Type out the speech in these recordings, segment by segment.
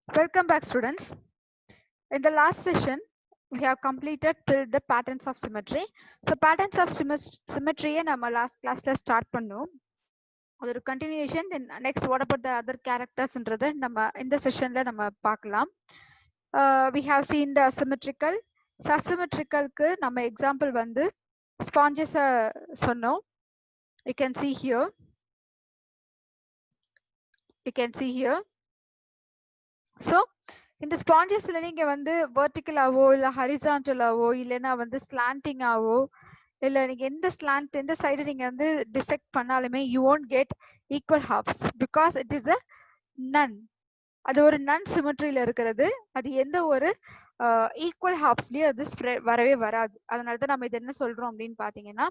Welcome back, students. In the last session, we have completed till the patterns of symmetry. So, patterns of symmetry நம்ம last classல start பண்ணோம். ஒரு continuation. Then next, what about the other charactersன்றதை நம்ம இந்த sessionல நம்ம பார்க்கலாம். We have seen the asymmetrical. Asymmetricalக்கு நம்ம example வந்து sponges சொன்னோம். You can see here. You can see here. So, இந்த ஸ்பாஞ்சஸ்ல நீங்க வந்து வெர்டிகலாவோ இல்ல ஹரிசான்டலாவோ இல்லைன்னா வந்து ஸ்லாண்டிங்காவோ இல்ல நீங்க எந்த ஸ்லாண்ட் எந்த சைடு நீங்க வந்து டிசெக்ட் பண்ணாலுமே you won't get equal halves because it is a none. அது ஒரு நன் சிமெட்ரியில இருக்கிறது. அது எந்த ஒரு ஈக்குவல் ஹாஃப்ஸ்லயும் அது வரவே வராது. அதனாலதான் நம்ம இது என்ன சொல்றோம் அப்படின்னு பாத்தீங்கன்னா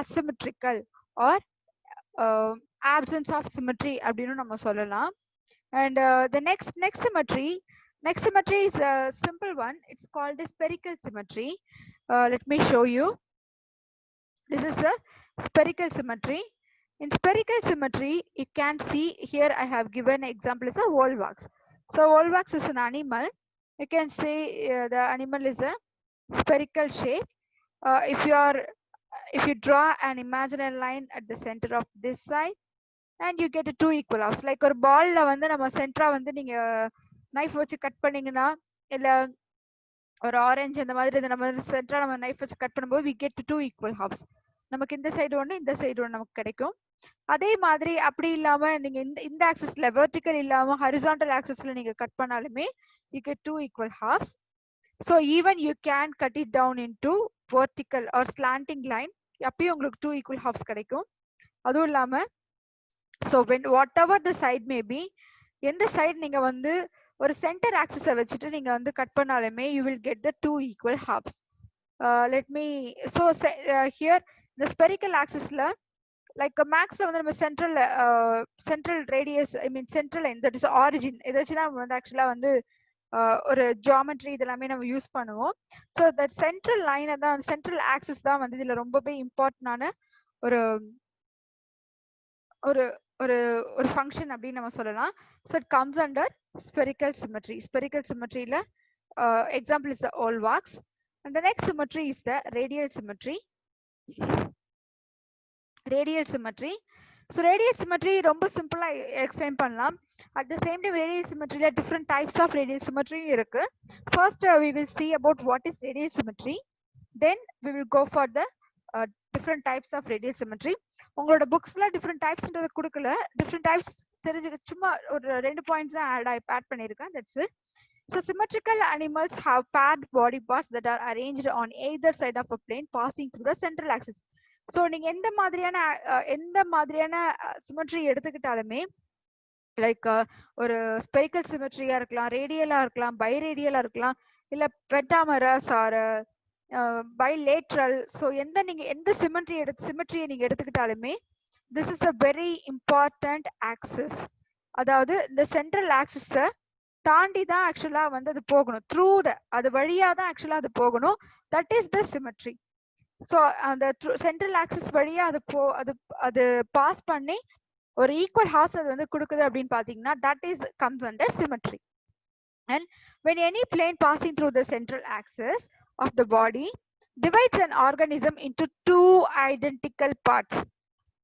asymmetrical R options of symmetry அப்படின்னு நம்ம சொல்லலாம். And the next symmetry is a simple one. It's called a spherical symmetry. Let me show you. This is a spherical symmetry. In spherical symmetry, you can see here I have given example is a volvox. So volvox is an animal. You can say the animal is a spherical shape. If you draw an imaginary line at the center of this side, and you get two equal halves. Like ஒரு பால்ல வந்து நம்ம சென்டரா வந்து நீங்க knife வச்சு cut பண்ணீங்கன்னா இல்ல ஒரு ஆரஞ்சு அந்த மாதிரி நம்ம சென்டரா நம்ம நைஃப் வச்சு கட் பண்ணும்போது we get two equal halves. நமக்கு இந்த சைடு ஒன்று இந்த சைடு ஒன்று நமக்கு கிடைக்கும். அதே மாதிரி அப்படி இல்லாம நீங்க இந்த ஆக்சிஸ்ல வெர்டிக்கல் இல்லாம ஹரிசான்டல் ஆக்சிஸ்ல நீங்க கட் பண்ணாலுமே you get two equal halves. So even you can cut it down into vertical or slanting line. அப்பயும் உங்களுக்கு two equal halves கிடைக்கும். அதுவும் இல்லாம so when whatever the side may be, எந்த சைடு நீங்க வந்து ஒரு சென்டர் ஆக்சிஸை வச்சுட்டு நீங்க வந்து கட் பண்ணாலுமே you will get the two equal halves. Let me so here the spherical axisல like மேக்ஸ்ல வந்து நம்ம central radius I mean central line that is origin இதை வச்சு தான் நம்ம வந்து ஆக்சுவலா வந்து ஒரு ஜியாமெட்ரி இதெல்லாமே நம்ம யூஸ் பண்ணுவோம். ஸோ த சென்ட்ரல் லைனை தான் சென்ட்ரல் ஆக்சிஸ் தான் வந்து இதுல ரொம்பவே இம்பார்ட்டன்டான ஒரு ஒரு ஒரு ஒரு ஃபங்க்ஷன் அப்படின்னு நம்ம சொல்லலாம். So it comes under spherical symmetry. Spherical சிமெட்ரியில example is the Volvox. And the next symmetry is the radial symmetry. Radial symmetry. So radial symmetry ரொம்ப சிம்பிளா எக்ஸ்பிளைன் பண்ணலாம். At the same time radial சிமெட்ரியில different types of radial சிமெட்ரியும் இருக்கு. First we will see about what is radial symmetry. Then we will go for the different types of radial symmetry. உங்களோட புக்ஸ்ல different டைப்ஸ்ன்றது கொடுக்கல. Different types தெரிஞ்சுக்க சும்மா ஒரு 2 points தான் ஆட் பண்ணியிருக்கேன். That's it. So symmetrical animals have paired body parts that are arranged on either side of a plane passing through the central axis. So நீங்க எந்த மாதிரியான சிமெட்ரி எடுத்துக்கிட்டாலுமே லைக் ஒரு ஸ்பெரிக்கல் சிமெட்ரியா இருக்கலாம், ரேடியலா இருக்கலாம், பைரேடியலா இருக்கலாம், இல்ல பென்டாமரஸ் ஆர் பைலேட்ரல். ஸோ நீங்க எந்த சிமெட்ரியை நீங்க எடுத்துக்கிட்டாலுமே this is a very important axis. அதாவது இந்த சென்ட்ரல் ஆக்சிஸை தாண்டி தான் ஆக்சுவலா வந்து அது போகணும். த்ரூ அது வழியா தான் ஆக்சுவலா அது போகணும். That is the symmetry. So அந்த சென்ட்ரல் ஆக்சிஸ் வழியா அது பாஸ் பண்ணி ஒரு ஈக்குவல் ஹார்ஸ் அது வந்து கொடுக்குது அப்படின்னு பாத்தீங்கன்னா that is comes under symmetry. And when any plane passing through the central axis of the body divides an organism into two identical parts.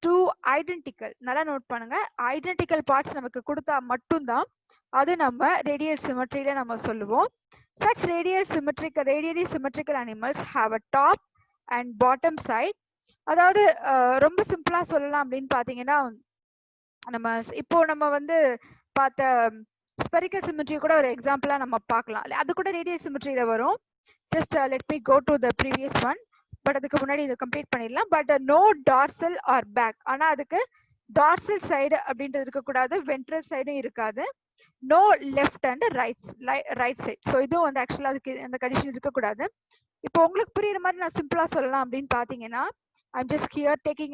Two identical, நல்லா நோட் பண்ணுங்க, ஐடென்டிக்கல் பார்ட்ஸ் நமக்கு கொடுத்தா மட்டும்தான் அது நம்ம ரேடியல் சிமெட்ரியில நம்ம சொல்லுவோம். Such radially symmetrical animals have a top and bottom side. அதாவது ரொம்ப சிம்பிளா சொல்லலாம் அப்படின்னு பாத்தீங்கன்னா நம்ம வந்து பார்த்த ஸ்பெரிக்கல் சிமெட்ரி கூட ஒரு எக்ஸாம்பிளா நம்ம பார்க்கலாம். அது கூட ரேடியல் சிமெட்ரியில வரும். Just let me go to the previous one. But அதுக்கு முன்னாடி இதை கம்ப்ளீட் பண்ணிடலாம். But no dorsal or back. ஆனா அதுக்கு டார்சல் சைடு அப்படின்றது இருக்கக்கூடாது, வென்ட்ரல் சைடும் இருக்காது. No left and right side. So இதுவும் வந்து ஆக்சுவலா அதுக்கு அந்த கண்டிஷன் இருக்கக்கூடாது. இப்போ உங்களுக்கு புரியுற மாதிரி நான் சிம்பிளா சொல்லலாம் அப்படின்னு பாத்தீங்கன்னா I'm just here taking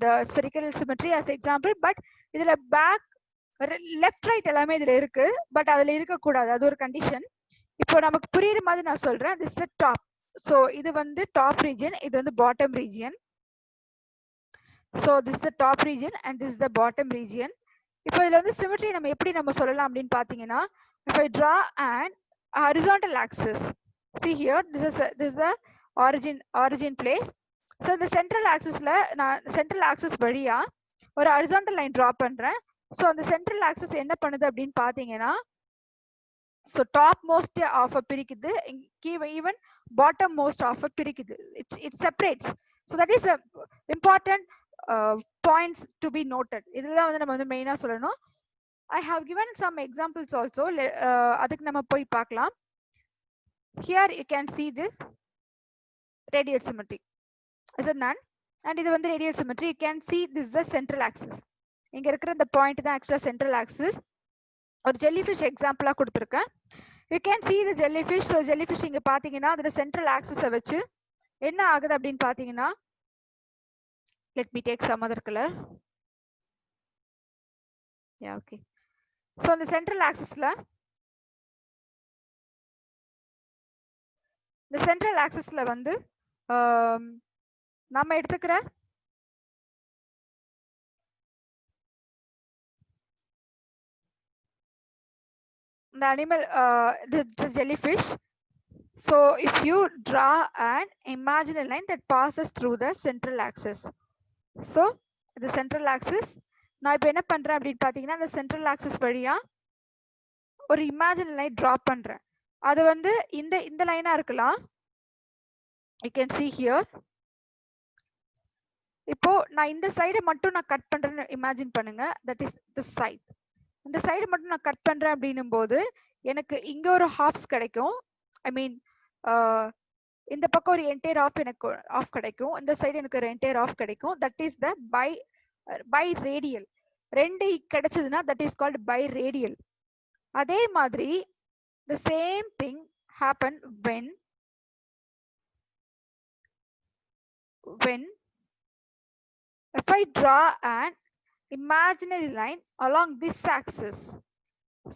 the spherical symmetry as example. But இதுல பேக் லெஃப்ட் ரைட் எல்லாமே இதுல இருக்கு. பட் அதுல இருக்கக்கூடாது, அது ஒரு கண்டிஷன். இப்போ நமக்கு புரியுற மாதிரி நான் சொல்றேன். This is top. ஸோ இது வந்து டாப் ரீஜன், இது வந்து bottom region. So this is the top region and this is the bottom region. இப்போ இதுல வந்து சிமெட்ரி நம்ம எப்படி நம்ம சொல்லலாம் அப்படின்னு பாத்தீங்கன்னா if I draw an horizontal axis, see here, this is the origin place. So the central axis வழியா ஒரு horizontal line draw பண்றேன். So அந்த central axis என்ன பண்ணுது அப்படின்னு பாத்தீங்கன்னா, so top most of a பிரிக்குது, even bottom most of a பிரிக்குது. It separates. So that is a important points to be noted. இதுதான் வந்து நம்ம வந்து மெயினா சொல்லணும். I have given some examples also. அதுக்கு நம்ம போய் பார்க்கலாம். Here you can see this radial symmetry. Is it none? And இது வந்து radial symmetry. You can see this is the central axis. இங்க இருக்கிற இந்த பாயிண்ட் தான் ஆக்சுவலா சென்ட்ரல் ஆக்சிஸ். ஒரு ஜெல்லிஃபிஷ் எக்ஸாம்பிளா கொடுத்துருக்கேன். You can see the jellyfish. So jellyfish இங்க பாத்தீங்கன்னா அதோட சென்ட்ரல் ஆக்சிஸை வச்சு என்ன ஆகுது அப்படின்னு பாத்தீங்கன்னா, let me take some other color. Yeah, okay. So இந்த சென்ட்ரல் ஆக்சிஸ்ல இந்த சென்ட்ரல் ஆக்சிஸ்ல வந்து நம்ம எடுத்துக்கிற the animal, the jellyfish. So if you draw an imaginary line that passes through the central axis, so the central axis, நான் இப்போ என்ன பண்றேன் அப்படின்னு பாத்தீங்கன்னா, the central axis வழியா ஒரு imaginary line draw பண்றேன். அது வந்து இந்த லைனா இருக்கலாம். You can see here. இப்போ நான் இந்த சைடு மட்டும் நான் கட் பண்றேன்னு இமேஜின் பண்ணுங்க. that is the side. இந்த சைடு மட்டும் நான் கட் பண்றேன் அப்படின்னும் போது எனக்கு இங்க ஒரு ஹாஃப்ஸ் கிடைக்கும். ஐ மீன் இந்த பக்கம் ஒரு என்டையர் எனக்கு ஆஃப் கிடைக்கும், இந்த சைடு எனக்கு ஒரு என்டையர் ஆஃப் கிடைக்கும். That is the biradial. ரெண்டு கிடைச்சதுன்னா that is called biradial. அதே மாதிரி the same thing happen when if I draw an imaginary line along this axis.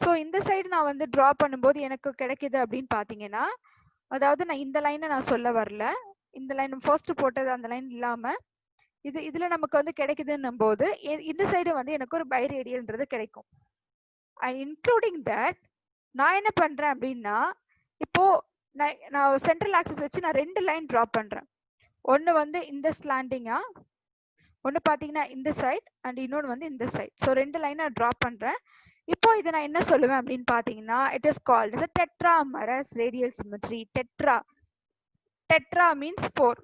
So இந்த சைடு நான் வந்து டிரா பண்ணும்போது எனக்கு கிடைக்குது அப்படின்னு பாத்தீங்கன்னா, அதாவது நான் இந்த லைனை நான் சொல்ல வரல, இந்த லைன் ஃபர்ஸ்ட் போட்டது அந்த லைன் இல்லாம இதுல நமக்கு வந்து கிடைக்குதுன்னும் போது இந்த சைடு வந்து எனக்கு ஒரு பை ரேடியல்ன்றது கிடைக்கும். இன்க்ளூடிங் தட் நான் என்ன பண்றேன் அப்படின்னா, இப்போ நான் சென்ட்ரல் ஆக்சிஸ் வச்சு நான் ரெண்டு லைன் டிரா பண்றேன். ஒன்னு வந்து இந்த ஸ்லாண்டிங்கா, ஒன்னு பாத்தீங்கன்னா இந்த சைட் அண்ட் இன்னொன்னு வந்து இந்த சைட். ஸோ ரெண்டு லைன் நான் டிரா பண்றேன். இப்போ இதை நான் என்ன சொல்லுவேன் அப்படின்னு பாத்தீங்கன்னா, it is called as a tetramerous radial symmetry. Tetra means 4.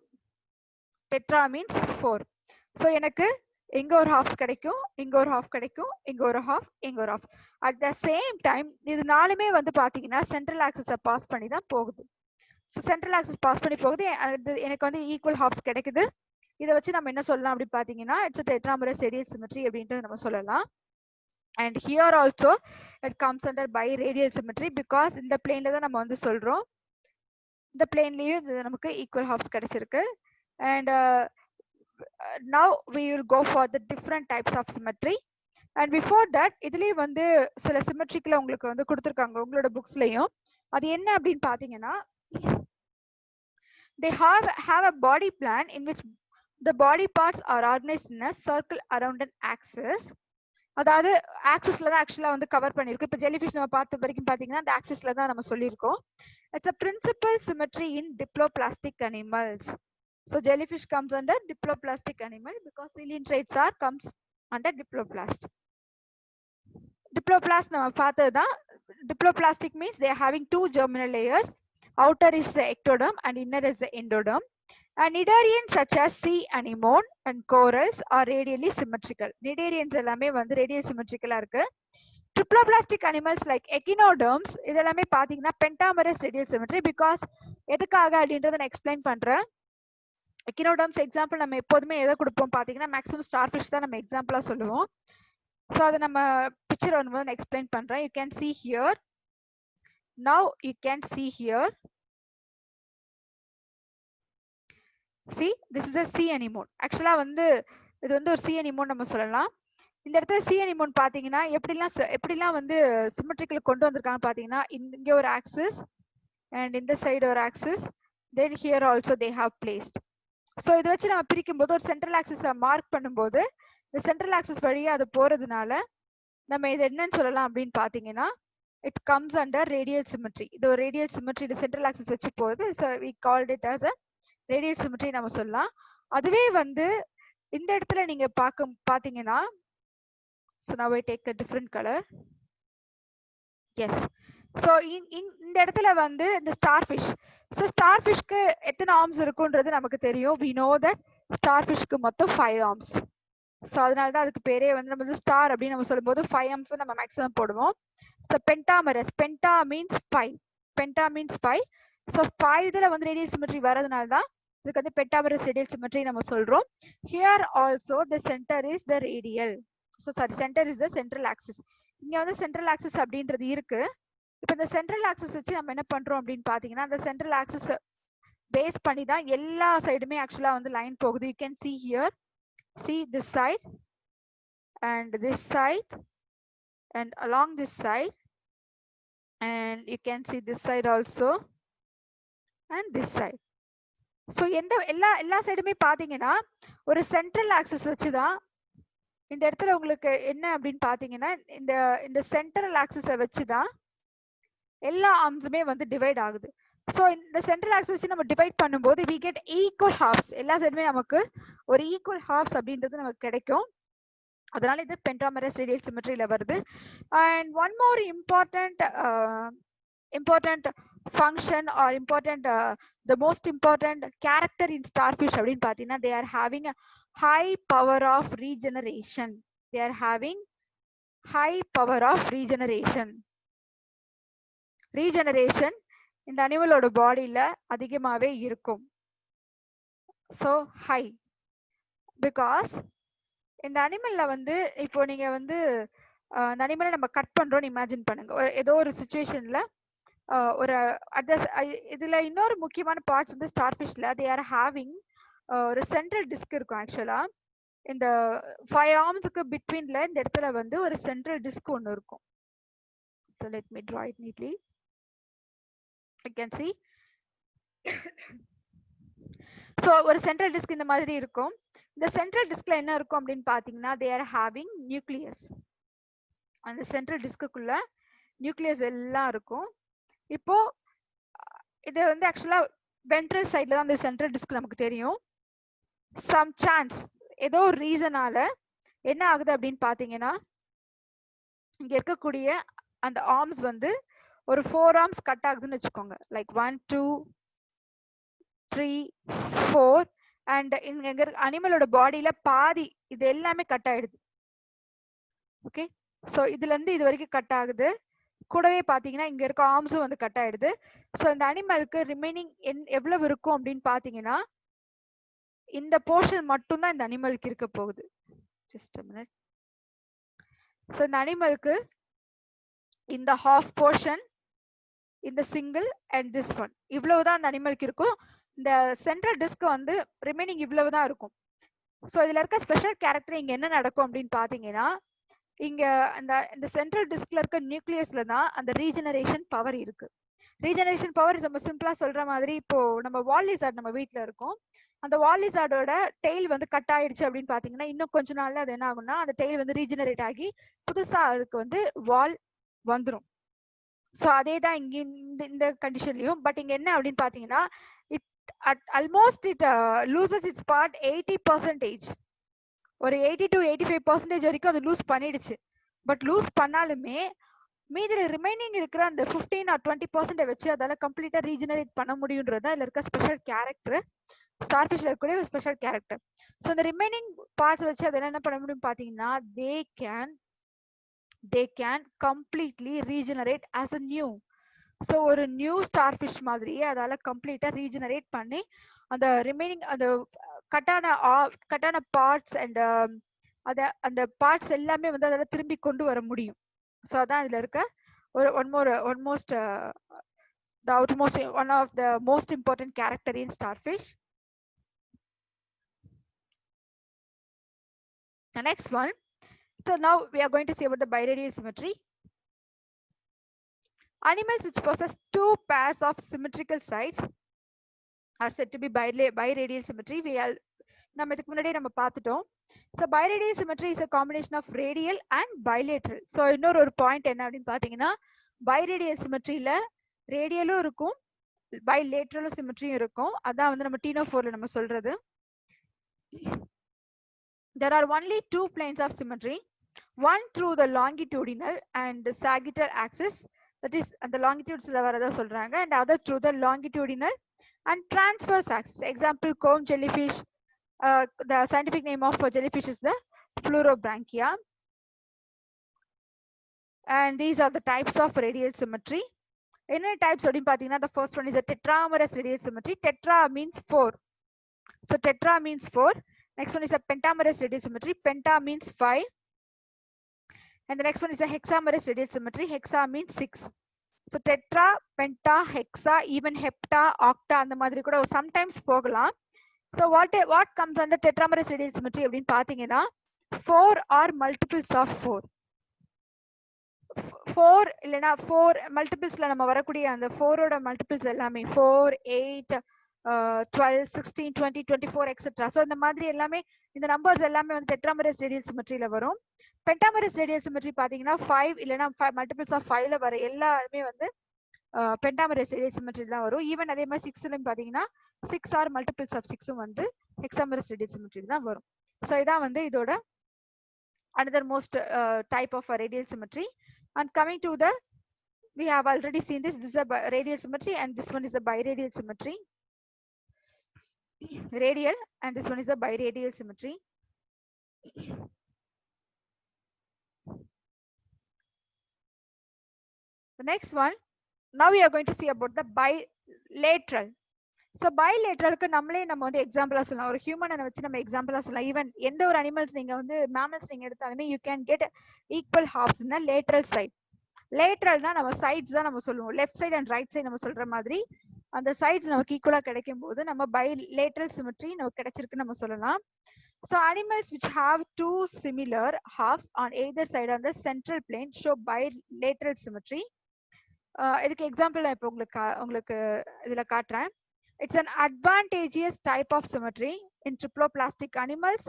Tetra means 4. So எனக்கு இங்க ஒரு ஹாஃப் கிடைக்கும், இங்க ஒரு ஹாஃப் கிடைக்கும், இங்க ஒரு ஹாஃப், இங்க ஒரு half. At the same time இது நாலுமே வந்து பாத்தீங்கன்னா சென்ட்ரல் ஆக்சிஸை பாஸ் பண்ணி தான் போகுது. சென்ட்ரல் ஆக்சிஸ் பாஸ் பண்ணி போகுது, எனக்கு வந்து ஈக்குவல் ஹாஃப்ஸ் கிடைக்குது. இதை வச்சு நம்ம என்ன சொல்லலாம் அப்படி பாத்தீங்கன்னா, இட்ஸ் tetramerous radial symmetry அப்படின்ட்டு நம்ம சொல்லலாம். And here also it comes under biradial symmetry because இந்த பிளேன்ல தான் நம்ம வந்து சொல்றோம். இந்த பிளேன்லயும் நமக்கு ஈக்குவல் ஹாஃப்ஸ் கிடைச்சிருக்கு. And now we will go for the different types of symmetry. And before that இதுலயே வந்து சில சிமெட்ரிக்ல உங்களுக்கு வந்து கொடுத்திருக்காங்க உங்களோட புக்ஸ்லயும். அது என்ன அப்படின்னு பாத்தீங்கன்னா, they have a body plan in which the body parts are organized in a circle around an axis. அதாவது ஆக்சிஸ்ல தான் ஆக்சுவலா வந்து கவர் பண்ணிருக்கு. இப்போ ஜெல்லிஃபிஷ் நம்ம பார்த்த வரைக்கும் பாத்தீங்கன்னா அந்த ஆக்சிஸ்ல தான் நம்ம சொல்லியிருக்கோம். It's a principal symmetry in diploplastic animals. So jellyfish comes under diploplastic animal because coelentrates comes under diploplast. Diploplast நம்ம பார்த்ததுதான். Diploplastic means they are having two germinal layers. Outer is the ectoderm and inner is the endoderm. And cnidarians such as sea anemone and corals are radially symmetrical. Cnidarians எல்லாமே வந்து radially symmetrical இருக்கு. Triploplastic animals like echinoderms இதெல்லாமே பாத்தீங்கன்னா pentamerous radial symmetry because எதுக்காக அப்படின்றத நான் explain பண்றேன். echinoderms example நம்ம எப்போதுமே எதை கொடுப்போம் பாத்தீங்கன்னா மேக்ஸிமம் ஸ்டார்ஃபிஷ் தான் நம்ம எக்ஸாம்பிளா சொல்லுவோம். ஸோ அதை நம்ம பிக்சர் வரும்போது நான் எக்ஸ்பிளைன் பண்றேன். You can see here. Now you can see here. See, this is a sea anemone. ஆக்சுவலா வந்து இது வந்து ஒரு sea anemone நம்ம சொல்லலாம். இந்த இடத்துல sea anemone பாத்தீங்கன்னா எப்படிலாம் வந்து சிமெட்ரிக்கல் கொண்டு வந்திருக்காங்க பாத்தீங்கன்னா, இங்க ஒரு ஆக்சிஸ் அண்ட் இந்த சைடு ஒரு axis, then here also they have placed. So இதை வச்சு நம்ம பிரிக்கும் போது ஒரு சென்ட்ரல் ஆக்சிஸ் மார்க் பண்ணும்போது இந்த சென்ட்ரல் ஆக்சிஸ் வழியா அது போறதுனால நம்ம இது என்னன்னு சொல்லலாம் அப்படின்னு பாத்தீங்கன்னா, it comes under radial symmetry. இது ஒரு radial symmetry, இது central axis வச்சு போகுது. So we called it as a radial symmetry நம்ம சொல்லலாம். அதுவே வந்து இந்த இடத்துல நீங்க பாத்தீங்கன்னா, so now I take a different color. Yes. So இந்த இடத்துல வந்து இந்த starfish. So starfishக்கு எத்தனை arms இருக்குன்றது நமக்கு தெரியும். We know that starfishக்கு மொத்தம் 5 arms. So அதனாலதான் அதுக்கு பேரே வந்து நம்ம ஸ்டார் அப்படின்னு நம்ம சொல்லும்போது 5 arms நம்ம மேக்ஸிமம் போடுவோம். So pentamerous, penta means 5. Penta means 5. So 5 இதுல வந்து radial symmetry வரதுனால தான் இதுக்கு வந்து pentamerous radial symmetry நம்ம சொல்றோம். Here also the center is the radial. So sorry, center is the central axis. இங்க வந்து central axis அப்படின்றது இருக்கு. இப்ப இந்த central axis வச்சு நம்ம என்ன பண்றோம் அப்படின்னு பாத்தீங்கன்னா, அந்த central axis பேஸ் பண்ணி தான் எல்லா சைடுமே ஆக்சுவலா வந்து லைன் போகுது. You can see here, see this side and this side and along this side, and you can see this side also and this side. So எல்லா சைடுமே பாத்தீங்கன்னா ஒரு central axis வச்சுதான் இந்த இடத்துல உங்களுக்கு என்ன அப்படின்னு பாத்தீங்கன்னா, இந்த சென்ட்ரல் ஆக்சிஸை வச்சுதான் எல்லா ஆர்ம்ஸுமே வந்து டிவைட் ஆகுது. ஸோ இந்த சென்ட்ரல் ஆக்சிஸ் வச்சு நம்ம டிவைட் பண்ணும்போது we get equal halves. எல்லா சைடுமே நமக்கு ஒரு ஈக்குவல் halves அப்படின்றது நமக்கு கிடைக்கும். அதனால இது pentamerous radial symmetryல வருது. And one more important function or the most important character in starfish அப்படின்னு பாத்தீங்கன்னா, they are having a high power of regeneration. They are having high power of regeneration. Regeneration இந்த அனிமலோட பாடியில அதிகமாவே இருக்கும். So high, because இந்த அனிமல்ல வந்து இப்போ நீங்க வந்து அந்த அனிமலை நம்ம கட் பண்றோம்னு இமேஜின் பண்ணுங்க. ஏதோ ஒரு சிச்சுவேஷன்ல ஒரு இதுல இன்னொரு முக்கியமான பார்ட்ஸ் வந்து ஸ்டார்ஃபிஷ்ல they are having ஒரு சென்ட்ரல் டிஸ்க் இருக்கும். ஆக்சுவலா இந்த 5 ஆர்ம்ஸ்க்கு பிட்வீன்ல இந்த இடத்துல வந்து ஒரு சென்ட்ரல் டிஸ்க் ஒன்னு இருக்கும். So let me draw it neatly. You can see. So ஒரு சென்ட்ரல் டிஸ்க் இந்த மாதிரி இருக்கும். இந்த சென்ட்ரல் டிஸ்க்ல என்ன இருக்கும் அப்படின்னு பாத்தீங்கன்னா, they are having nucleus. அந்த சென்ட்ரல் டிஸ்க்குள்ள நியூக்ளியஸ் எல்லாம் இருக்கும். இப்போ இது வந்து ஆக்சுவலா வென்ட்ரல் சைட்ல தான் அந்த சென்ட்ரல் டிஸ்க் நமக்கு தெரியும். சம் சான்ஸ் ஏதோ ஒரு ரீசனால என்ன ஆகுது அப்படின்னு பாத்தீங்கன்னா, இங்க இருக்கக்கூடிய அந்த ஆர்ம்ஸ் வந்து ஒரு 4 ஆர்ம்ஸ் கட் ஆகுதுன்னு வச்சுக்கோங்க. லைக் 1 2 3 4 அண்ட் இங்க அனிமலோட பாடியில பாதி இது எல்லாமே கட் ஆயிடுது. ஓகே, சோ இதுல இருந்து இது வரைக்கும் கட் ஆகுது. கூடவே பாத்தீங்கன்னா இங்க இருக்க ஆர்ம்ஸும் வந்து கட் ஆயிடுது. சோ இந்த அனிமலுக்கு ரிமைனிங் எவ்வளவு இருக்கும் அப்படின்னு பாத்தீங்கன்னா, இந்த போர்ஷன் மட்டும் தான் இந்த அனிமலுக்கு இருக்க போகுது. Just a minute. சோ இந்த அனிமலுக்கு இந்த ஹாஃப் போர்ஷன், இந்த சிங்கிள் அண்ட் திஸ் ஒன், இவ்வளவுதான் அந்த அனிமலுக்கு இருக்கும். இந்த சென்ட்ரல் டிஸ்க் வந்து ரிமைனிங் இவ்வளவுதான் இருக்கும். சோ இதுல இருக்க ஸ்பெஷல் கேரக்டர் இங்க என்ன நடக்கும் அப்படின்னு பாத்தீங்கன்னா, இங்க இந்த சென்ட்ரல் டிஸ்க்ல இருக்க நியூக்ளியஸ்ல தான் அந்த ரீஜெனரேஷன் பவர் இருக்கு. ரீஜெனரேஷன் பவர் நம்ம சிம்பிளா சொல்ற மாதிரி, இப்போ நம்ம வால் லிசார்ட் நம்ம வீட்ல இருக்கும். அந்த வால் லிசார்டோட டெய்ல் வந்து கட் ஆயிடுச்சு அப்படின்னு பாத்தீங்கன்னா, இன்னும் கொஞ்ச நாள்ல அது என்ன ஆகும்னா அந்த டெய்ல் வந்து ரீஜெனரேட் ஆகி புதுசா அதுக்கு வந்து வால் வந்துரும். சோ அதே தான் இங்க இந்த கண்டிஷன்லயும். பட் இங்க என்ன அப்படின்னு பாத்தீங்கன்னா, almost it loses its part 80%. ஒரு 80 to 85% வரைக்கும் அது லூஸ் பண்ணிடுச்சு. பட் லூஸ் பண்ணாலுமே மீதி ரிமைனிங் இருக்கிற அந்த 15 or 20% வச்சு அதால கம்ப்ளீட்டா ரீஜெனரேட் பண்ண முடியும்ன்றது இதுல இருக்க ஸ்பெஷல் கேரக்டர். ஸ்டார்ஃபிஷ்ல இருக்கக்கூடிய ஒரு ஸ்பெஷல் கேரக்டர். ஸோ இந்த ரிமைனிங் பார்ட்ஸ் வச்சு அதெல்லாம் என்ன பண்ண முடியும் பாத்தீங்கன்னா, they can completely regenerate as a new. So ஒரு நியூ ஸ்டார்ஃபிஷ் மாதிரியே அதால கம்ப்ளீட்டா ரீஜெனரேட் பண்ணி அந்த ரிமைனிங் அந்த கட்டான பார்ட்ஸ் அண்ட் அந்த பார்ட்ஸ் எல்லாமே வந்து அதால திரும்பி கொண்டு வர முடியும். ஸோ அதான் இதுல இருக்க ஒரு one of the most important character in starfish. The next one. So now we are going to see about the biradial symmetry. Animals which possess 2 pairs of symmetrical sides are said to be biradial symmetry. நம்ம இதுக்கு முன்னாடியே நம்ம பார்த்துட்டோம். So biradial symmetry is a combination of radial and bilateral. So இன்னொரு ஒரு point என்ன அப்படின்னு பாத்தீங்கன்னா, பைரேடியல் சிமெட்ரியில ரேடியலும் இருக்கும், bilateral சிமெட்ரியும் இருக்கும். அதான் வந்து நம்ம TNO4ல நம்ம சொல்றது. There are only two planes of symmetry, one through the longitudinal and the sagittal axis, that is அந்த longitudes வரதா சொல்றாங்க, and other through the longitudinal and transverse axis. Example, comb jellyfish. The scientific name of jellyfish is the Fluorobranchia. And these are the types of radial symmetry. Any types of pathina, the first one is a tetramerous radial symmetry. Tetra means 4. So tetra means 4. Next one is a pentamerous radial symmetry. Penta means 5. And the next one is a hexamerous radial symmetry. Hexa means 6. So tetra, penta, hexa, even hepta, octa and the madri kuda sometimes போகலாம். So what comes under tetramerous radial symmetry அப்படினு பாத்தீங்கன்னா 4 or multiples of 4. 4 இல்லனா 4 மல்டிபிள்ஸ்ல நம்ம வரக்கூடிய அந்த 4 ஓட multiples எல்லாமே 4, 8, 12, 16, 20, 24 etcetera. So இந்த மாதிரி எல்லாமே இந்த நம்பர்ஸ் எல்லாமே வந்து டெட்ராமரஸ் ரேடியல் சிமெட்ரியில வரும். பென்டாமரஸ் ரேடியல் சிமெட்ரி பாத்தீங்கன்னா 5 இல்லனா மல்டிபிள்ஸ் ஆஃப் 5ல வர எல்லாமே வந்து பென்டாமரஸ் ரேடியல் சிமெட்ரி தான் வரும். ஈவன் அதே மாதிரி 6லயும் பாத்தீங்கன்னா 6 ஆர் மல்டிபிள்ஸ் ஆஃப் 6ம் வந்து ஹெக்ஸாமரஸ் ரேடியல் சிமெட்ரி தான் வரும். ஸோ இதான் வந்து இதோட another most type of radial symmetry. And coming to the, we have already seen this is a radial symmetry and this one is a biradial symmetry. Radial and this one is a biradial symmetry. The next one, now we are going to see about the bilateral. So bilateralக்கு நம்மளே நம்ம வந்து எக்ஸாம்பிளா சொல்லலாம். ஒரு ஹியூமனை வச்சு நம்ம எக்ஸாம்பிளா சொல்லலாம். ஈவன் எந்த ஒரு அனிமல்ஸ் நீங்க வந்து மேமல்ஸ் நீங்க எடுத்தாலுமே you can get equal halves in the lateral side. லேட்ரல்னா நம்ம சைட்ஸ் தான் நம்ம சொல்லுவோம். Left side and right side நம்ம சொல்ற மாதிரி அந்த சைட்ஸ் நமக்கு ஈக்குவலா கிடைக்கும் போது நம்ம bilateral symmetry நமக்கு கிடைச்சிருக்குன்னு நம்ம சொல்லலாம். So animals which have two similar halves on either side on the central plane show bilateral symmetry. இதுக்கு எக்ஸாம்பிள் நான் இப்போ உங்களுக்கு இதுல காட்டுறேன். It's an advantageous type of symmetry in triploplastic animals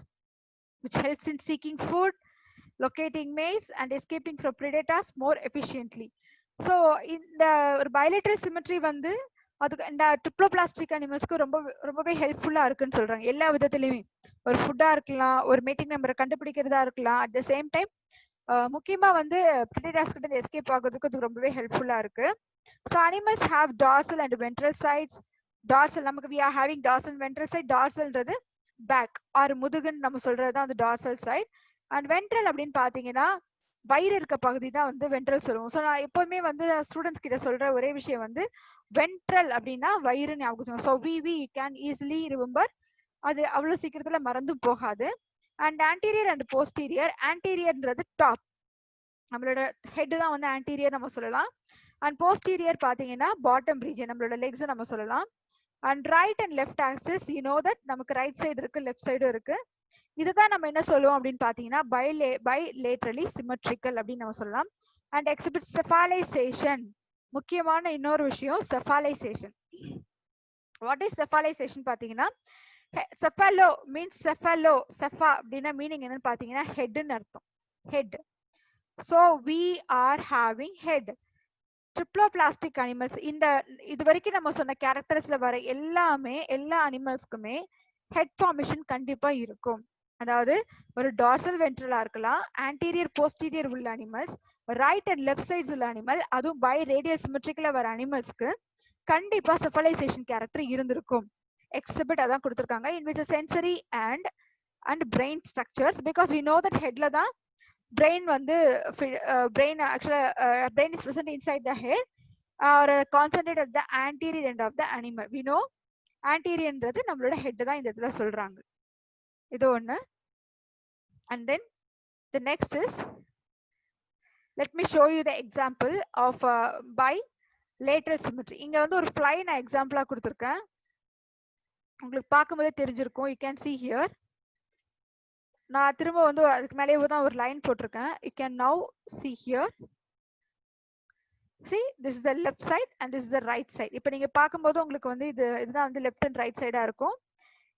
which helps in seeking food, locating mates and escaping from predators more efficiently. So இந்த ஒரு bilateral symmetry வந்து அதுக்கு இந்த ட்ரிப்ளோபிளாஸ்டிக் அனிமல்ஸ்க்கு ரொம்பவே ஹெல்ப்ஃபுல்லா இருக்குன்னு சொல்றாங்க. எல்லா விதத்திலயுமே ஒரு ஃபுட்டா இருக்கலாம், ஒரு மீட்டிங் நம்பரை கண்டுபிடிக்கிறதா இருக்கலாம், அட் த சேம் டைம் முக்கியமா வந்து predators கிட்ட எஸ்கேப் ஆகிறதுக்கு அது ரொம்பவே ஹெல்ப்ஃபுல்லா இருக்கு. So animals have dorsal and ventral sides. Dorsal நமக்கு we are having dorsal and ventral side. Dorsalன்றது பேக் ஆர் முதுகுன்னு நம்ம சொல்றதுதான் அந்த dorsal side. அண்ட் வென்ட்ரல் அப்படின்னு பாத்தீங்கன்னா வயிறு இருக்க பகுதி தான் வந்து வென்ட்ரல் சொல்லுவோம். ஸோ நான் எப்போதுமே வந்து ஸ்டூடெண்ட்ஸ் கிட்ட சொல்ற ஒரே விஷயம் வந்து வென்ட்ரல் அப்படின்னா வயிறு ஞாபகம். So we can easily remember, அது அவ்வளவு சீக்கிரத்துல மறந்து போகாது. And anterior and posterior. ஆன்டீரியர்ன்றது டாப், நம்மளோட ஹெட் தான் வந்து ஆன்டீரியர் நம்ம சொல்லலாம். அண்ட் போஸ்டீரியர் பாத்தீங்கன்னா பாட்டம் ரீஜன், நம்மளோட லெக்ஸ் நம்ம சொல்லலாம். And right and left axis, you know that நமக்கு ரைட் சைடு இருக்கு, லெஃப்ட் சைடும் இருக்கு. இதுதான் நம்ம என்ன சொல்லுவோம் அப்படின்னு பாத்தீங்கன்னா bilaterally symmetrical அப்படின்னு நம்ம சொல்லலாம். And exhibit cephalisation. முக்கியமான இன்னொரு விஷயம் செஃபாலைசேஷன். வாட் இஸ் செஃபாலைசேஷன் பாத்தீங்கன்னா செஃபாலோ மீன்ஸ் செஃபா அப்படின்னா மீனிங் என்னன்னு பாத்தீங்கன்னா ஹெட்னு அர்த்தம். Head. So we are having head. Triploblastic animals, இந்த இது வரைக்கும் நம்ம சொன்ன கேரக்டர்ஸ்ல வர எல்லாமே எல்லா அனிமல்ஸ்க்குமே ஹெட் ஃபார்மேஷன் கண்டிப்பா இருக்கும். அதாவது ஒரு டார்சல் வென்ட்ரலா இருக்கலாம், ஆன்டீரியர் போஸ்டீரியர் உள்ள animals, right and left sides உள்ள அனிமல், அதுவும் பை ரேடியல் சிமெட்ரிக்கலா வர அனிமல்ஸ்க்கு கண்டிப்பா செஃபலைசேஷன் கேரக்டர் இருந்திருக்கும். எக்ஸிபிட் அதான் கொடுத்திருக்காங்க. In which sensory and brain structures, because we know that ஹெட்ல தான் brain வந்து brain actually brain is present inside the head or concentrated at the anterior end of the animal. We know anterior ன்றது நம்மளோட head தான் இந்த இடத்துல சொல்றாங்க. இது ஒண்ணு. And then the next is, let me show you the example of bilateral symmetry. இங்க வந்து ஒரு fly நான் எக்ஸாம்பிளா கொடுத்திருக்கேன், உங்களுக்கு பார்க்கும்போதே தெரிஞ்சிருக்கும். You can see here. நான் திரும்ப வந்து அதுக்கு மேலேயே தான் ஒரு லைன் போட்டிருக்கேன். You can now see here. See, this is the left side and this is the right side. இப்போ நீங்க பார்க்கும்போது உங்களுக்கு வந்து இதுதான் வந்து லெஃப்ட் அண்ட் ரைட் சைடா இருக்கும்.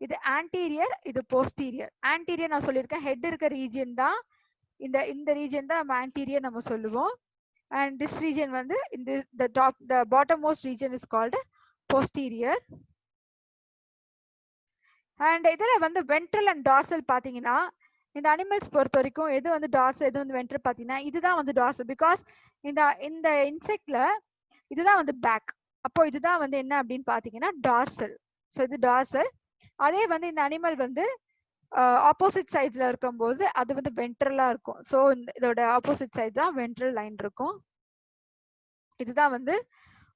இது ஆன்டீரியர், இது போஸ்டீரியர். ஆன்டீரியர் நான் சொல்லியிருக்கேன், ஹெட் இருக்க ரீஜியன் தான் இந்த ரீஜியன் தான் நம்ம ஆன்டீரியர் நம்ம சொல்லுவோம். and this region வந்து the bottommost region is called posterior. And இதுல வந்து ventral and dorsal பாத்தீங்கன்னா இந்த அனிமல்ஸ் பொறுத்த வரைக்கும் எது வந்து டார்சல் எது வந்து வென்ட்ரல் பாத்தீங்கன்னா இதுதான் வந்து டார்சல், பிகாஸ் இந்த இந்த இன்செக்ட்ல இதுதான் வந்து பேக். அப்போ இதுதான் வந்து என்ன அப்படின்னு பாத்தீங்கன்னா டார்சல். ஸோ இது டார்சல். அதே வந்து இந்த அனிமல் வந்து ஆப்போசிட் சைட்ஸ்ல இருக்கும்போது அது வந்து வென்ட்ரலா இருக்கும். ஸோ இதோட ஆப்போசிட் சைட் தான் வென்ட்ரல் லைன் இருக்கும். இதுதான் வந்து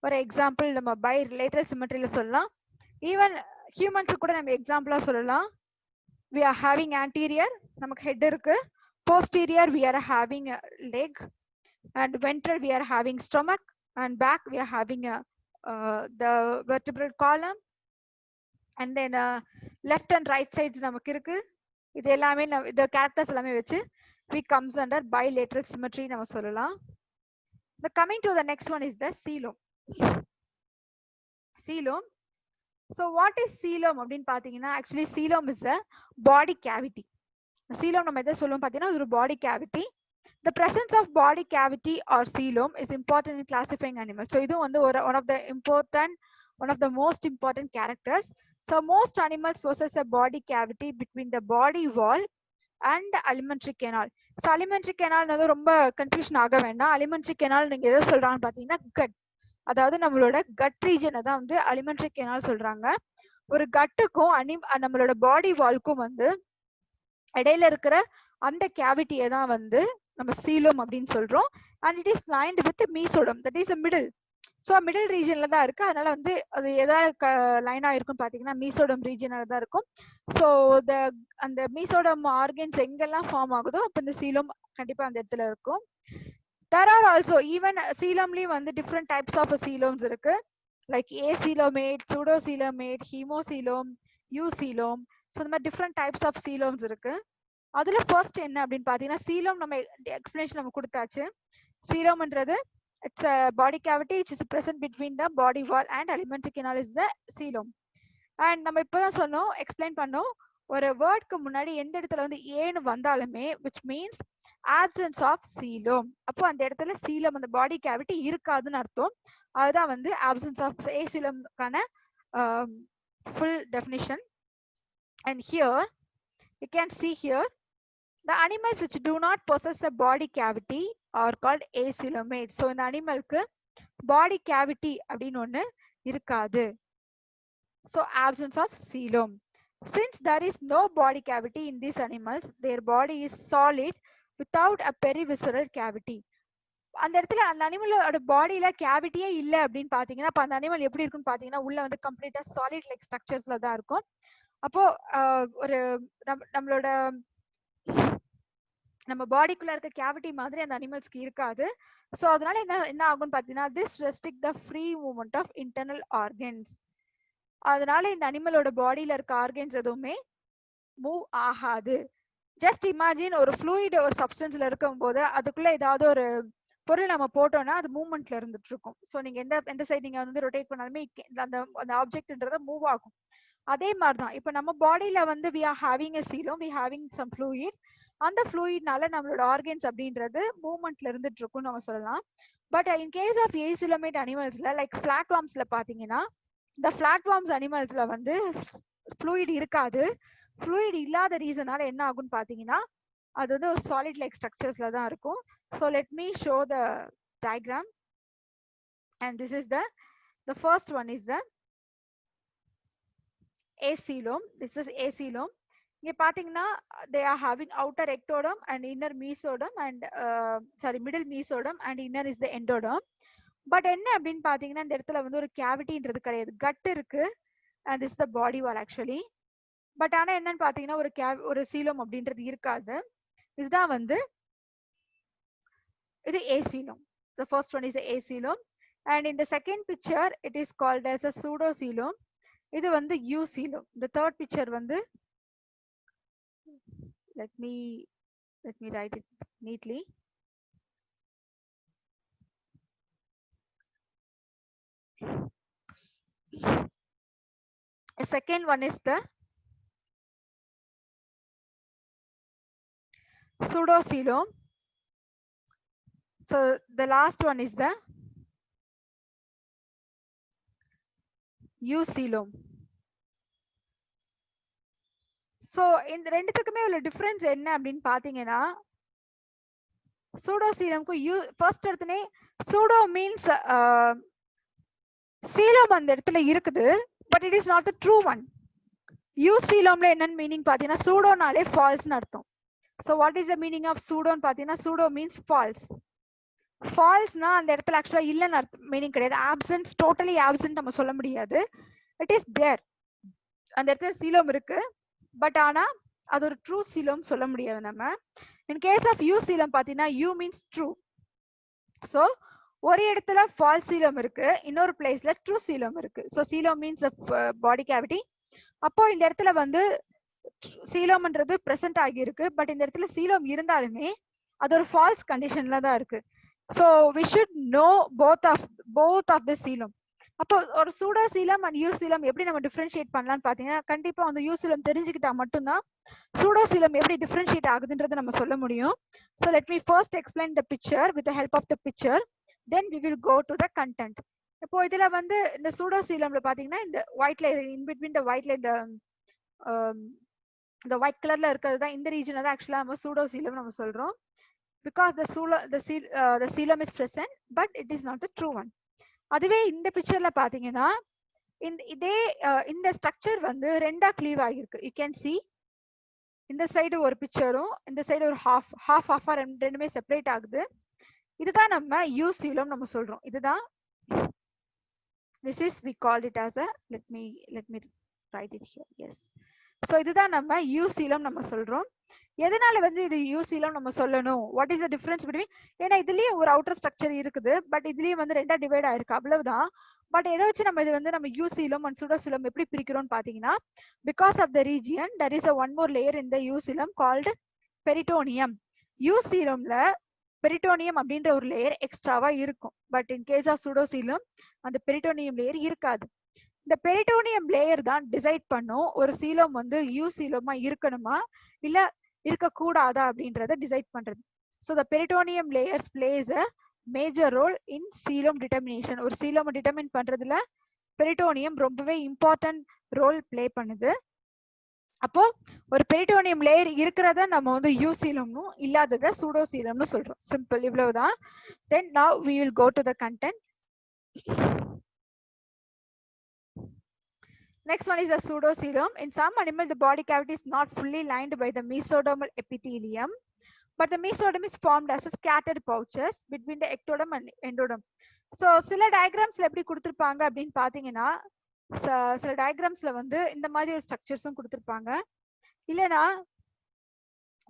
ஒரு எக்ஸாம்பிள் நம்ம பை ரிலேட்டரல் சிமெட்ரியில சொல்லலாம். ஈவன் ஹியூமன்ஸ் கூட நம்ம எக்ஸாம்பிளா சொல்லலாம். we are having anterior, நமக்கு head இருக்கு. posterior we are having a leg, and ventral we are having stomach, and back we are having the vertebral column, and then left and right sides நமக்கு இருக்கு. இது எல்லாமே இந்த characters எல்லாமே வச்சு we comes under bilateral symmetry நம்ம சொல்லலாம். The coming to the next one is the coelom. coelom. So what is coelom அப்படின்னு பாத்தீங்கன்னா actually coelom is a body cavity. coelom நம்ம எதை சொல்லுவோம் பாத்தீங்கன்னா ஒரு body cavity. The presence of body cavity or coelom is important in classifying animals. So இது வந்து one of the most important characters. So most animals possess a body cavity between the body wall and alimentary canal. So alimentary canal வந்து ரொம்ப confusion ஆக வேண்டாம். alimentary canal நீங்க எதை சொல்றாங்கன்னு பாத்தீங்கன்னா gut. அதாவது நம்மளோட கட் ரீஜனை தான் வந்து அலிமெண்ட்ரி கேனால் சொல்றாங்க. ஒரு கட்டுக்கும் நம்மளோட பாடி வால்க்கும் வந்து இடையில இருக்கிற அந்த கேவிட்டியை தான் வந்து நம்ம சீலம் அப்படின்னு சொல்றோம். And it is lined with mesoderm, that is middle. So middle ரீஜன்ல தான் இருக்கு. அதனால வந்து அது எதாவது லைனா இருக்கும் பாத்தீங்கன்னா மீசோடம் ரீஜன்ல தான் இருக்கும். ஸோ அந்த மீசோடம் ஆர்கன்ஸ் எங்கெல்லாம் ஃபார்ம் ஆகுதோ அப்ப இந்த சீலம் கண்டிப்பா அந்த இடத்துல இருக்கும். There are also even coelomலயும் வந்து different types of coeloms இருக்கு. like acoelomate, pseudocoelomate, hemocoelom, eucoelom. So இந்த மாதிரி different types of coeloms இருக்கு. அதுல first என்ன அப்படின்னு பாத்தீங்கன்னா coelom நம்ம explanation நம்ம கொடுத்தாச்சு. coelomன்றது it's a body cavity which is present between the body wall and alimentary canal is the coelom. And நம்ம இப்பதான் சொன்னோம், எக்ஸ்பிளைன் பண்ணோம், ஒரு வேர்ட்க்கு முன்னாடி எந்த இடத்துல வந்து ஏன்னு வந்தாலுமே which means absence of coelom. அப்போ அந்த இடத்துல coelom அந்த பாடி கேவிட்டி இருக்காதுன்னு அர்த்தம். அதுதான் வந்து absence of acoelomக்கான full definition. And here you can see here the animals which do not possess a body cavity are called acoelomates. So இந்த அனிமலுக்கு பாடி கேவிட்டி அப்படின்னு ஒண்ணு இருக்காது. So absence of coelom. Since there is no body cavity in these animals, their body is solid without a perivisceral cavity. அந்த இடத்துல அந்த அனிமலோட பாடியில கேவிட்டியே இல்ல அப்படின்னு பாத்தீங்கன்னா அப்ப அந்த அனிமல் எப்படி இருக்குன்னு பாத்தீங்கன்னா உள்ள வந்து கம்ப்ளீட்டா சாலிட் லைக் ஸ்ட்ரக்சர்ஸ்ல தான் இருக்கும். அப்போ ஒரு நம்மளோட நம்ம பாடிக்குள்ள இருக்க கேவிட்டி மாதிரி அந்த அனிமல்ஸ்க்கு இருக்காது. சோ அதனால என்ன ஆகும்னு பாத்தீங்கன்னா this restrict the free movement of internal organs. அதனால இந்த அனிமலோட பாடியில இருக்க ஆர்கன்ஸ் எதுவுமே மூவ் ஆகாது. ஜஸ்ட் இமேஜின் ஒரு ஃப்ளூயிட் ஒரு சப்ஸ்டன்ஸ்ல இருக்கும் போது அதுக்குள்ள ஏதாவது ஒரு பொருள் நம்ம போட்டோம்னா அது மூவ்மெண்ட்ல இருந்துட்டு இருக்கும். ஸோ நீங்க எந்த சைடு நீங்க வந்து ரொட்டேட் பண்ணாலுமே அந்த ஆப்ஜெக்ட்ன்றத மூவ் ஆகும். அதே மாதிரிதான் இப்ப நம்ம பாடியில வந்து we are having a coelom, we having some fluid. அந்த ஃப்ளூயிட்னால நம்மளோட ஆர்கன்ஸ் அப்படின்றது மூவ்மெண்ட்ல இருந்துட்டு இருக்கும்னு நம்ம சொல்லலாம். But in case of acoelomate அனிமல்ஸ்ல லைக் பிளாட்ஃபார்ம்ஸ்ல பாத்தீங்கன்னா இந்த பிளாட்ஃபார்ம்ஸ் அனிமல்ஸ்ல வந்து ஃப்ளூயிட் இருக்காது. ஃப்ளூயிட் இல்லாத ரீசனால என்ன ஆகும்னு பாத்தீங்கன்னா அது வந்து ஒரு சாலிட் லைக் ஸ்ட்ரக்சர்ஸ்ல தான் இருக்கும். So let me show the diagram, and this is the first one is the acoelom. This is acoelom. இங்க பாத்தீங்கன்னா they are having outer ectoderm and inner mesoderm and middle mesoderm and inner is the endoderm. But என்ன அப்படின்னு பாத்தீங்கன்னா இந்த இடத்துல வந்து ஒரு கேவிட்டின்றது கிடையாது, கட் இருக்கு and this is the body wall actually. But ஆனா என்னன்னு பாத்தீங்கன்னா ஒரு சீலம் அப்படின்றது இருக்காது. இதுதான் வந்து இது acoelom. The first one is the acoelom, and in the second picture it is called as a pseudocoelom. இது வந்து eucoelom. The third picture வந்து let me write it neatly. The second one is the pseudocoelom. So the last one is the eucoelom. So இந்த ரெண்டுத்துக்குமே உள்ள difference என்ன அப்படின்னு பாத்தீங்கன்னா சூடோசீலம்க்கு ஃபர்ஸ்ட் எடுத்தனே சூடோ மீன்ஸ் சீலம் அந்த இடத்துல இருக்குது but it is not the true one. யூசீலம்ல என்னன்னு மீனிங் பாத்தீங்கன்னா சூடோனாலே ஃபால்ஸ்னு அர்த்தம். So what is the meaning of pseudo ன்னு பாத்தீங்கன்னா pseudo means false. ஃபால்ஸ்னா அந்த இடத்துல ஆக்சுவலா இல்லன்னு அர்த்தம் மீனிங் கிடையாது. ஆப்சன்ஸ் டோட்டலி ஆப்சன்ட் நம்ம சொல்ல முடியாது. It is there. அந்த இடத்துல சீலம் இருக்கு பட் ஆனா அது ஒரு ட்ரூ சீலம் சொல்ல முடியாது நம்ம. இன் கேஸ் ஆஃப் யூ சீலம் பாத்தீங்கன்னா யூ மீன்ஸ் ட்ரூ. சோ ஒரு இடத்துல ஃபால்ஸ் சீலம் இருக்கு, இன்னொரு பிளேஸ்ல ட்ரூ சீலம் இருக்கு. சோ சீலம் மீன்ஸ் பாடி கேவிட்டி. அப்போ இந்த இடத்துல வந்து சீலம்ன்றது பிரசன்ட் ஆகி இருக்கு பட் இந்த இடத்துல சீலம் இருந்தாலுமே அது ஒரு ஃபால்ஸ் கண்டிஷன்ல தான் இருக்கு. So we should know both of the coelom. அப்போ ஒரு pseudocoelom and eucoelom எப்படி நம்ம டிஃபரன்ஷியேட் பண்ணலாம்னு பாத்தீங்கன்னா கண்டிப்பா அந்த யூ சீலம் தெரிஞ்சுக்கிட்டா மட்டும்தான் சூடோ சீலம் எப்படி டிஃபரன்ஷியேட் ஆகுதுன்றதை நம்ம சொல்ல முடியும். So let me first explain the picture with the help of the picture, then we will go to the content. இப்போ இதுல வந்து இந்த சூடோ சீலம்ல பாத்தீங்கன்னா இந்த white line in between the white line இந்த ஒயிட் கலர்ல இருக்கிறது தான் இந்த ரீஜனை தான் ஆக்சுவலா நம்ம சூடோ சீலம் நம்ம சொல்றோம். Because the Seelam is present but it is not the true one. அதுவே இந்த பிக்சர்ல பாத்தீங்கன்னா இந்த ஸ்ட்ரக்சர் வந்து ரெண்டா கிளீவ் ஆகிருக்கு. யூ கேன் சி இந்த சைடு ஒரு பிக்சரும் இந்த சைடு ஒரு ஹாஃபா ரெண்டுமே செப்பரேட் ஆகுது. இதுதான் நம்ம யூ சீலம் நம்ம சொல்றோம். இதுதான் this is we called it as a let me write it here. Yes. So இதுதான் நம்ம யூ சீலம் நம்ம சொல்றோம். எதனால வந்து இது யூ சீலம் நம்ம சொல்லணும்? What is the difference between? ஏன்னா இதுலயே ஒரு அவுட்டர் ஸ்ட்ரக்சர் இருக்குது பட் இதுலயே வந்து ரெண்டா டிவைட் ஆயிருக்கு அவ்வளவுதான். பட் எதை வச்சு நம்ம இது வந்து நம்ம eucoelom and pseudocoelom எப்படி பிரிக்கிறோம்னு பாத்தீங்கன்னா because of the region there is a one more layer in the eucoelom called peritoneum. யூ சீலம்ல பெரிட்டோனியம் அப்படின்ற ஒரு லேயர் எக்ஸ்ட்ராவா இருக்கும் but in case of pseudocoelom அந்த பெரிட்டோனியம் லேயர் இருக்காது. இந்த பெரிட்டோனியம் லேயர் தான் டிசைட் பண்ணும் ஒரு சீலம் வந்து யூ சீலமா இருக்கணுமா இல்ல இருக்க கூடாதா அப்படின்றத டிசைட் பண்றது. So the peritoneum layers plays a major role in coelom determination. ஒரு சீலம் டிட்டர்மின் பண்றதுல பெரிட்டோனியம் ரொம்பவே இம்பார்ட்டன்ட் ரோல் பிளே பண்ணுது. அப்போ ஒரு பெரிட்டோனியம் லேயர் இருக்கிறத நம்ம வந்து யூ சீலம்னும் இல்லாதத சூடோ சீலம்னு சொல்றோம். சிம்பிள், இவ்வளவுதான். Then now we will go to the content. Next one is the pseudocoelom. In some animals, the body cavity is not fully lined by the mesodermal epithelium, but the mesoderm is formed as a scattered pouches between the ectoderm and endoderm. So சில டயக்ராம்ஸ்ல எப்படி கொடுத்திருப்பாங்க அப்படின்னு பாத்தீங்கன்னா சில டயக்ராம்ஸ்ல வந்து இந்த மாதிரி ஒரு ஸ்ட்ரக்சர்ஸும் கொடுத்திருப்பாங்க. இல்லனா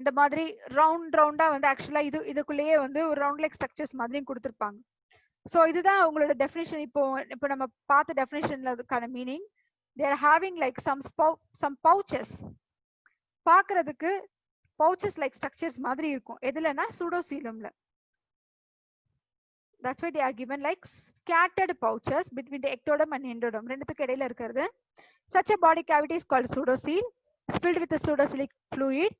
இந்த மாதிரி ரவுண்டா வந்து ஆக்சுவலா இதுக்குள்ளேயே வந்து ஒரு ரவுண்ட் லைக் ஸ்ட்ரக்சர்ஸ் மாதிரியும் கொடுத்திருப்பாங்க. சோ இதுதான் உங்களோட டெஃபினிஷன். இப்போ நம்ம பார்த்த டெஃபினிஷன்ல அதுக்கான meaning they are having like some pouches. பாக்குறதுக்கு pouches like structures மாதிரி இருக்கும். எதுலனா pseudocoelomல. That's why they are given like scattered pouches between the ectoderm and endoderm. ரெண்டுத்துக்கு இடையில இருக்கிறது. Such a body cavity is called pseudocoel. It's filled with a pseudocoelic fluid.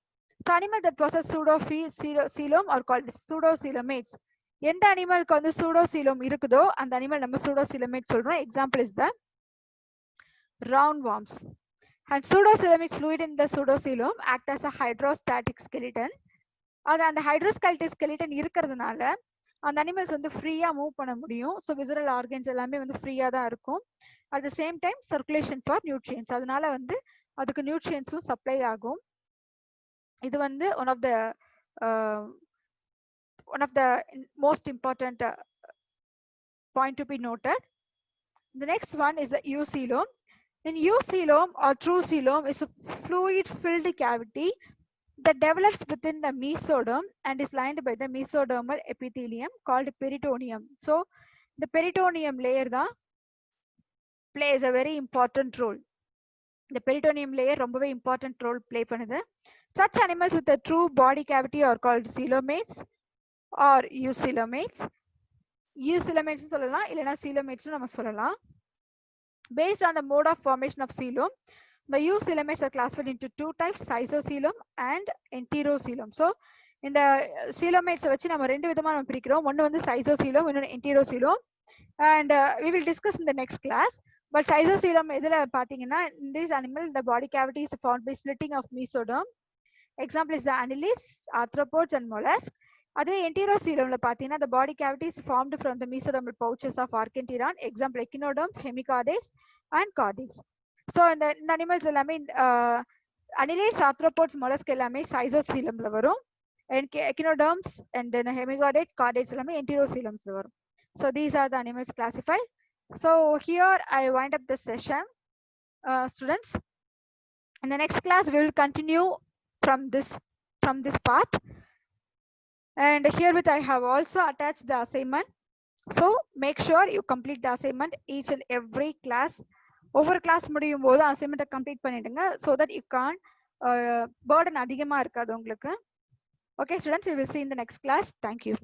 So animals that possess pseudocoelom are called pseudocoelomates. எந்த அனிமலுக்கு வந்து pseudocoelom இருக்குதோ அந்த animal நம்ம pseudocoelomate சொல்றோம். Example is the roundworms. And pseudocoelomic fluid in the pseudocoelom act as a hydrostatic skeleton. அது அந்த ஹைட்ரோஸ்கெலட்டிக் skeleton இருக்கிறதுனால அந்த அனிமல்ஸ் வந்து ஃப்ரீயா மூவ் பண்ண முடியும். ஸோ விசரல் ஆர்கன்ஸ் எல்லாமே வந்து ஃப்ரீயா தான் இருக்கும். At the same time circulation for nutrients, அதனால வந்து அதுக்கு நியூட்ரியன்ஸும் சப்ளை ஆகும். இது வந்து one of the most important point to be noted. The next one is the eucoelom. In eucoelom or true coelom is a fluid-filled cavity that develops within the mesoderm and is lined by the mesodermal epithelium called peritoneum. So, the peritoneum layer plays a very important role. The peritoneum layer ரொம்பவே important role play பண்ணுது. Such animals with a true body cavity are called coelomates or eucoelomates. eucoelomates சொல்லலாம், இல்லனா coelomates நம்ம சொல்லலாம். Based on the mode of formation of coelom, the eucoelomates are classified into two types, isocoelom and enterocoelom. So, இந்த coelomates வச்சு நம்ம ரெண்டு விதமா நம்ம பிரிக்கிறோம். ஒன்னு வந்து சைசோசீலம், இன்னொன்னு enterocoelom. And we will discuss in the next class. But cystocoelom எதுல பாத்தீங்கன்னா, in this animal the body cavity is formed by splitting of mesoderm. Example is the annelids, arthropods and mollusks. அதுவே enterocoelomல பாத்தீங்கன்னா, the body cavity is formed from the mesodermal pouches of archenteron. Example echinoderms, hemichordates and chordates. So இந்த animals எல்லாமே annelids, arthropods, mollusks எல்லாமே cystocoelomல வரும். And echinoderms and then hemichordate, chordates எல்லாமே enterocoelomல வரும். So these are the animals classified. So here I wind up the session, students. In the next class, we will continue from this part. And herewith I have also attached the assignment. So make sure you complete the assignment each and every class. Over class முடியும் போது assignment complete பண்ணிடுங்க, so that you can't burden அதிகமா இருக்காது உங்களுக்கு. Okay students, we will see in the next class. Thank you.